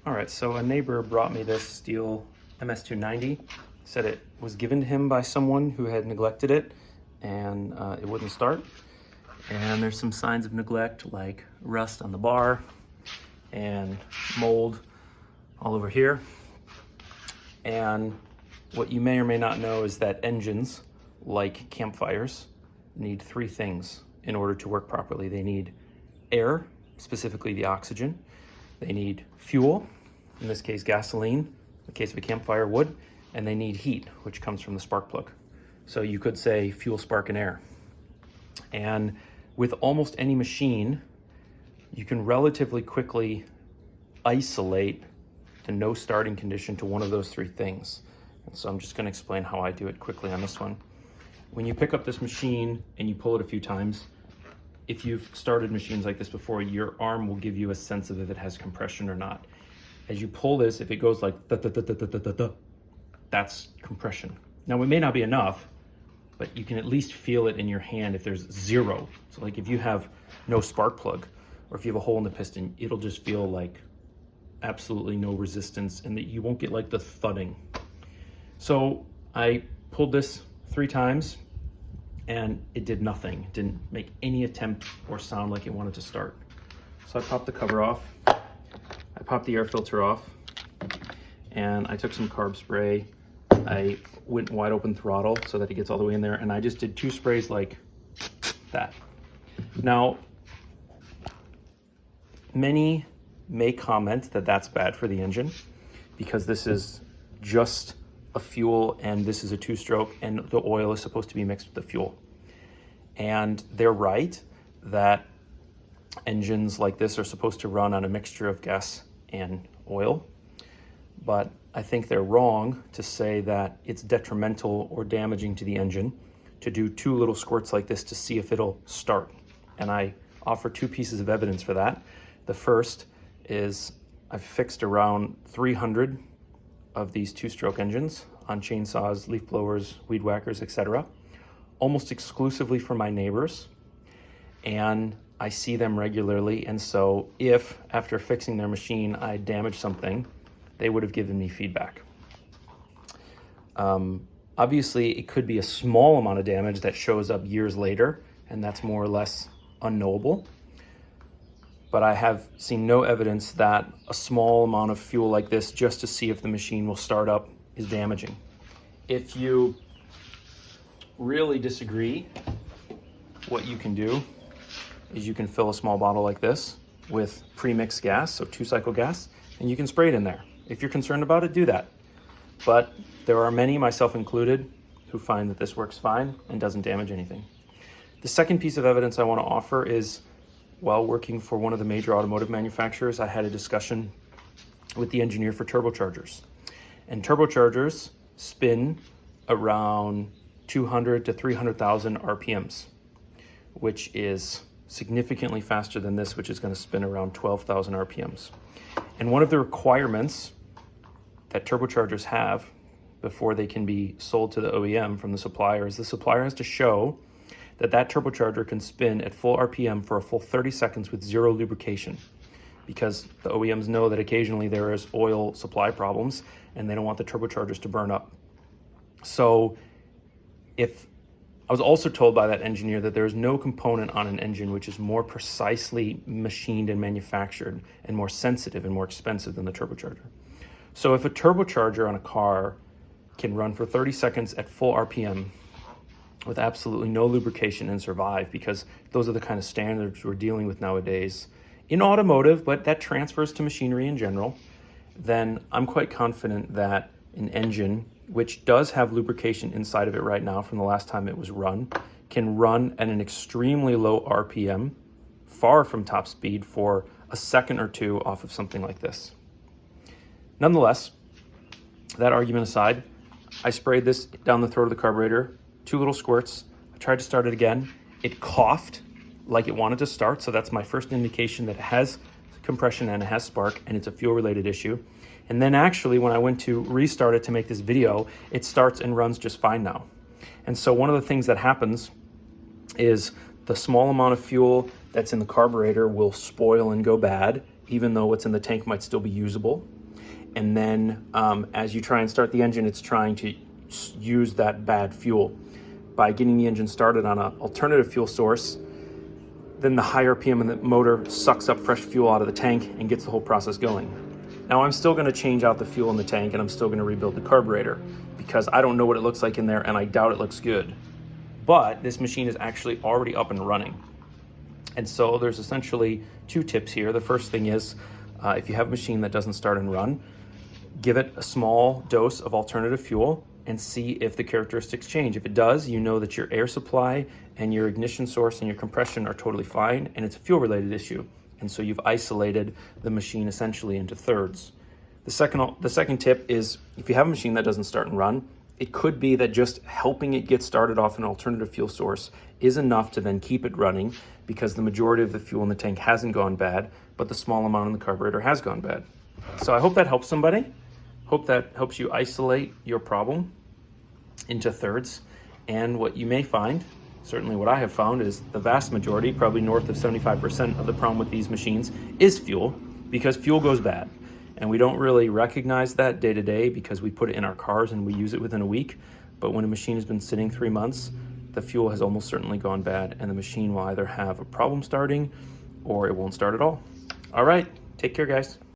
All right, so a neighbor brought me this Stihl MS290, said it was given to him by someone who had neglected it and it wouldn't start. And there's some signs of neglect like rust on the bar and mold all over here. And what you may or may not know is that engines, like campfires, need three things in order to work properly. They need air, specifically the oxygen. They need fuel, in this case gasoline, in the case of a campfire wood, and they need heat, which comes from the spark plug. So you could say fuel, spark, and air. And with almost any machine, you can relatively quickly isolate the no starting condition to one of those three things. And so I'm just going to explain how I do it quickly on this one. When you pick up this machine and you pull it a few times, if you've started machines like this before, your arm will give you a sense of if it has compression or not. As you pull this, if it goes like da, da, da, da, da, da, da, that's compression. Now it may not be enough, but you can at least feel it in your hand if there's zero. So like if you have no spark plug or if you have a hole in the piston, it'll just feel like absolutely no resistance and that you won't get like the thudding. So I pulled this 3 times and it did nothing. It didn't make any attempt or sound like it wanted to start. So I popped the cover off, I popped the air filter off, and I took some carb spray. I went wide open throttle so that it gets all the way in there, and I just did 2 sprays like that. Now, many may comment that that's bad for the engine because this is just a fuel and this is a 2-stroke and the oil is supposed to be mixed with the fuel. And they're right that engines like this are supposed to run on a mixture of gas and oil, but I think they're wrong to say that it's detrimental or damaging to the engine to do 2 little squirts like this to see if it'll start. And I offer 2 pieces of evidence for that. The first is I've fixed around 300 of these 2-stroke engines on chainsaws, leaf blowers, weed whackers, etc., almost exclusively for my neighbors. And I see them regularly, and so if after fixing their machine I damage something, they would have given me feedback. Obviously, it could be a small amount of damage that shows up years later, and that's more or less unknowable. But I have seen no evidence that a small amount of fuel like this just to see if the machine will start up is damaging. If you really disagree, what you can do is you can fill a small bottle like this with pre-mixed gas, so 2-cycle gas, and you can spray it in there. If you're concerned about it, do that. But there are many, myself included, who find that this works fine and doesn't damage anything. The second piece of evidence I want to offer is while working for one of the major automotive manufacturers, I had a discussion with the engineer for turbochargers. And turbochargers spin around 200 to 300,000 RPMs, which is significantly faster than this, which is going to spin around 12,000 RPMs. And one of the requirements that turbochargers have before they can be sold to the OEM from the supplier is the supplier has to show that that turbocharger can spin at full RPM for a full 30 seconds with 0 lubrication, because the OEMs know that occasionally there is oil supply problems and they don't want the turbochargers to burn up. So I was also told by that engineer that there is no component on an engine which is more precisely machined and manufactured and more sensitive and more expensive than the turbocharger. So if a turbocharger on a car can run for 30 seconds at full RPM with absolutely no lubrication and survive, because those are the kind of standards we're dealing with nowadays in automotive, but that transfers to machinery in general, then I'm quite confident that an engine, which does have lubrication inside of it right now from the last time it was run, can run at an extremely low RPM, far from top speed, for a second or 2 off of something like this. Nonetheless, that argument aside, I sprayed this down the throat of the carburetor, 2 little squirts. I tried to start it again. It coughed like it wanted to start, so that's my first indication that it has compression and it has spark and it's a fuel-related issue. And then actually when I went to restart it to make this video, it starts and runs just fine now. And so one of the things that happens is the small amount of fuel that's in the carburetor will spoil and go bad, even though what's in the tank might still be usable. And then as you try and start the engine, it's trying to use that bad fuel. By getting the engine started on an alternative fuel source, then the high RPM in the motor sucks up fresh fuel out of the tank and gets the whole process going. Now I'm still gonna change out the fuel in the tank, and I'm still gonna rebuild the carburetor because I don't know what it looks like in there, and I doubt it looks good. But this machine is actually already up and running. And so there's essentially two tips here. The first thing is, if you have a machine that doesn't start and run, give it a small dose of alternative fuel and see if the characteristics change. If it does, you know that your air supply and your ignition source and your compression are totally fine, and it's a fuel related issue. And so you've isolated the machine essentially into thirds. The second tip is, if you have a machine that doesn't start and run, it could be that just helping it get started off an alternative fuel source is enough to then keep it running, because the majority of the fuel in the tank hasn't gone bad, but the small amount in the carburetor has gone bad. So I hope that helps somebody. Hope that helps you isolate your problem into thirds. And what you may find, certainly what I have found, is the vast majority, probably north of 75% of the problem with these machines is fuel, because fuel goes bad. And we don't really recognize that day to day because we put it in our cars and we use it within a week. But when a machine has been sitting 3 months, the fuel has almost certainly gone bad, and the machine will either have a problem starting or it won't start at all. All right, take care, guys.